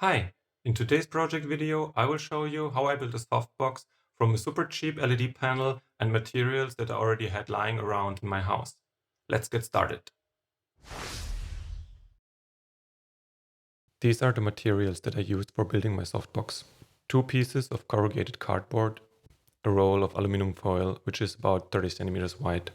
Hi, in today's project video I will show you how I built a softbox from a super cheap LED panel and materials that I already had lying around in my house. Let's get started. These are the materials that I used for building my softbox. 2 pieces of corrugated cardboard, a roll of aluminum foil which is about 30 centimeters wide.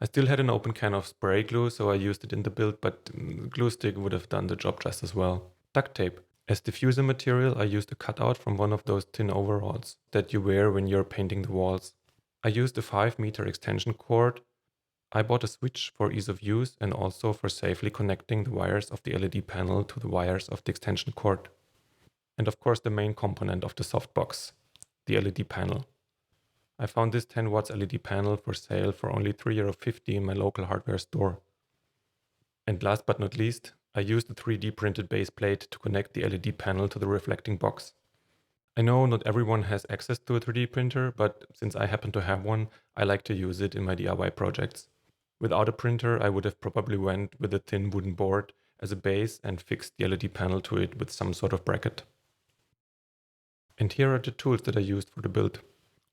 I still had an open can of spray glue, so I used it in the build, but glue stick would have done the job just as well. Duct tape. As diffuser material, I used a cutout from one of those thin overalls that you wear when you're painting the walls. I used a 5-meter extension cord. I bought a switch for ease of use and also for safely connecting the wires of the LED panel to the wires of the extension cord. And of course the main component of the softbox, the LED panel. I found this 10 watts LED panel for sale for only €3.50 in my local hardware store. And last but not least, I used a 3D printed base plate to connect the LED panel to the reflecting box. I know not everyone has access to a 3D printer, but since I happen to have one, I like to use it in my DIY projects. Without a printer, I would have probably went with a thin wooden board as a base and fixed the LED panel to it with some sort of bracket. And here are the tools that I used for the build.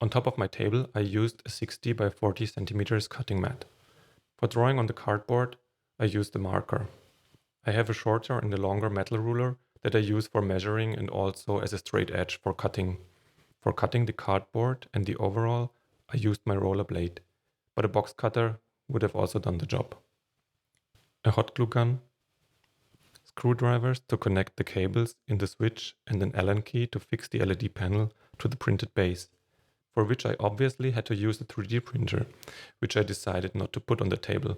On top of my table, I used a 60 by 40 centimeters cutting mat. For drawing on the cardboard, I used a marker. I have a shorter and a longer metal ruler that I use for measuring and also as a straight edge for cutting. For cutting the cardboard and the overall, I used my roller blade, but a box cutter would have also done the job. A hot glue gun, screwdrivers to connect the cables in the switch, and an Allen key to fix the LED panel to the printed base, for which I obviously had to use a 3D printer, which I decided not to put on the table.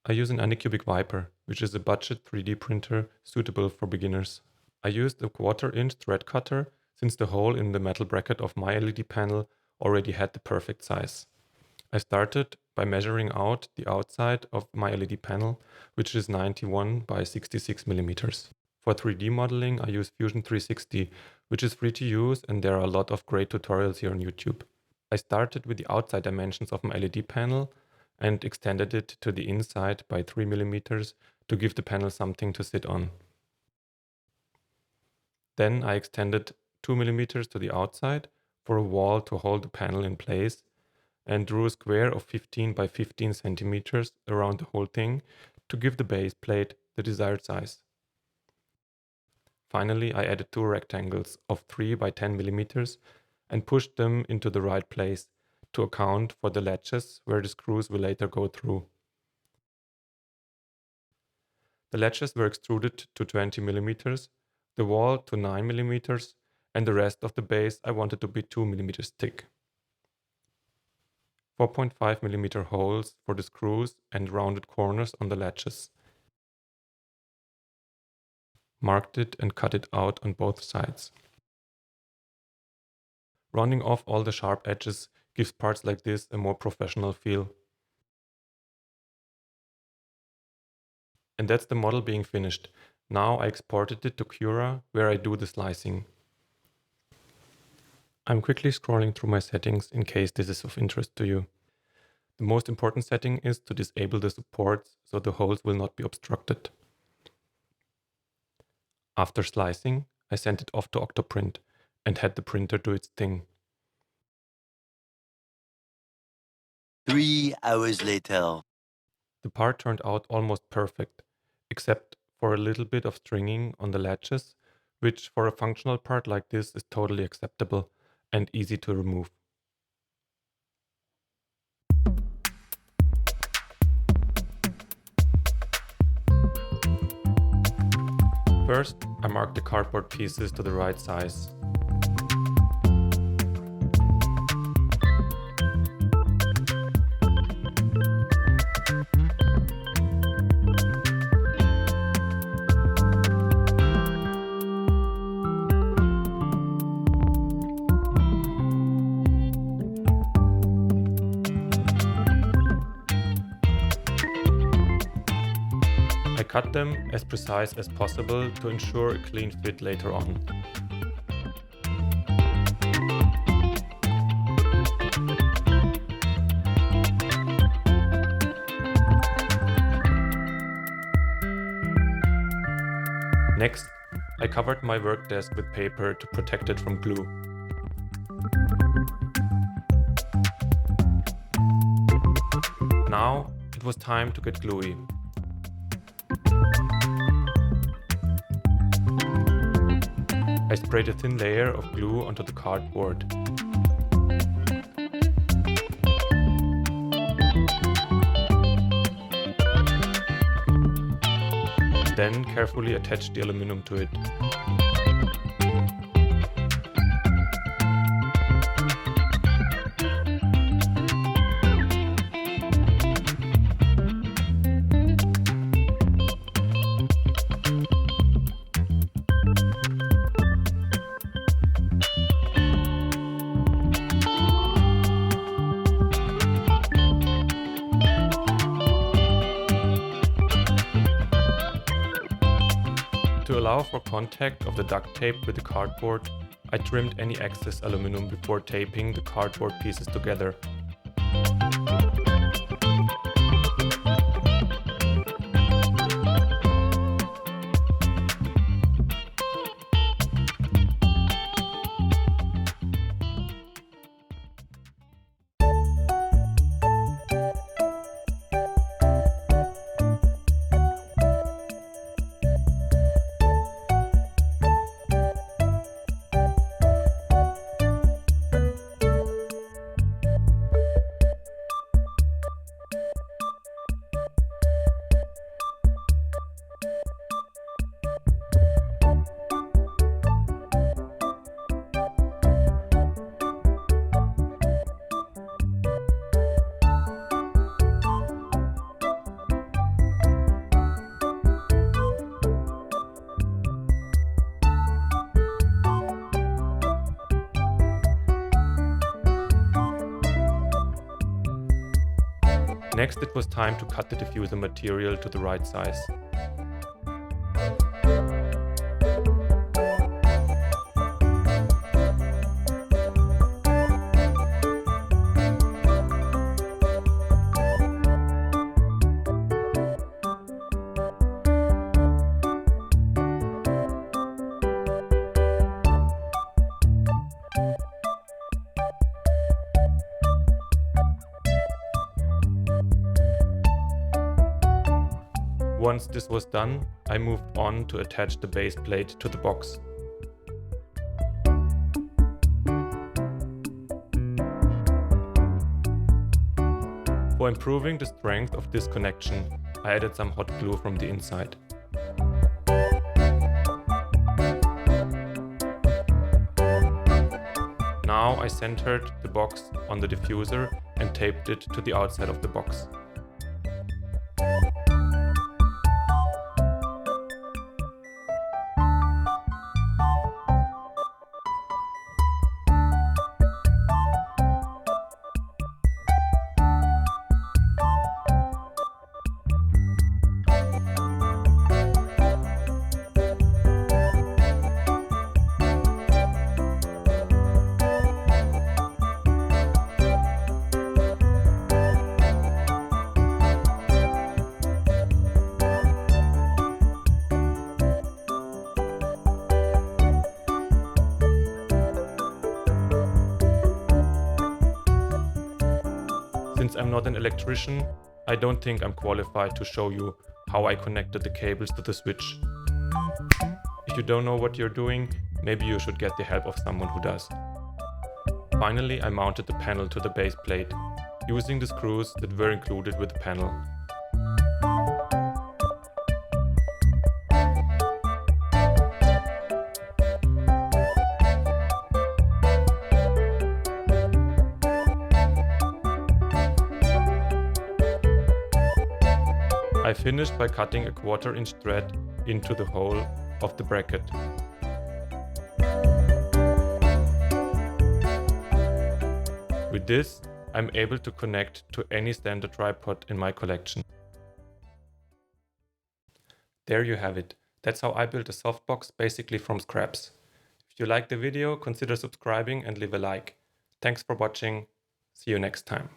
I use an Anycubic Viper, which is a budget 3D printer suitable for beginners. I used a 1/4-inch thread cutter since the hole in the metal bracket of my LED panel already had the perfect size. I started by measuring out the outside of my LED panel, which is 91 by 66 millimeters. For 3D modeling, I use Fusion 360, which is free to use, and there are a lot of great tutorials here on YouTube. I started with the outside dimensions of my LED panel and extended it to the inside by 3 millimeters to give the panel something to sit on. Then I extended 2 millimeters to the outside for a wall to hold the panel in place and drew a square of 15 by 15 centimeters around the whole thing to give the base plate the desired size. Finally, I added 2 rectangles of 3 by 10 millimeters and pushed them into the right place to account for the latches where the screws will later go through. The latches were extruded to 20 millimeters, the wall to 9 millimeters, and the rest of the base I wanted to be 2 millimeters thick. 4.5 millimeter holes for the screws and rounded corners on the latches. Marked it and cut it out on both sides. Rounding off all the sharp edges gives parts like this a more professional feel. And that's the model being finished. Now I exported it to Cura, where I do the slicing. I'm quickly scrolling through my settings in case this is of interest to you. The most important setting is to disable the supports so the holes will not be obstructed. After slicing, I sent it off to Octoprint and had the printer do its thing. 3 hours later. The part turned out almost perfect, except for a little bit of stringing on the latches, which for a functional part like this is totally acceptable and easy to remove. First, I marked the cardboard pieces to the right size. I cut them as precise as possible to ensure a clean fit later on. Next, I I covered my work desk with paper to protect it from glue. Now it was time to get gluey. I sprayed a thin layer of glue onto the cardboard. Then carefully attached the aluminum to it. To allow for contact of the duct tape with the cardboard, I trimmed any excess aluminum before taping the cardboard pieces together. Next, it was time to cut the diffuser material to the right size. Once this was done, I moved on to attach the base plate to the box. For improving the strength of this connection, I added some hot glue from the inside. Now I centered the box on the diffuser and taped it to the outside of the box. Since I'm not an electrician, I don't think I'm qualified to show you how I connected the cables to the switch. If you don't know what you're doing, maybe you should get the help of someone who does. Finally, I mounted the panel to the base plate, using the screws that were included with the panel. I finished by cutting a 1/4 inch thread into the hole of the bracket. With this, I'm able to connect to any standard tripod in my collection. There you have it. That's how I built a softbox basically from scraps. If you liked the video, consider subscribing and leave a like. Thanks for watching. See you next time.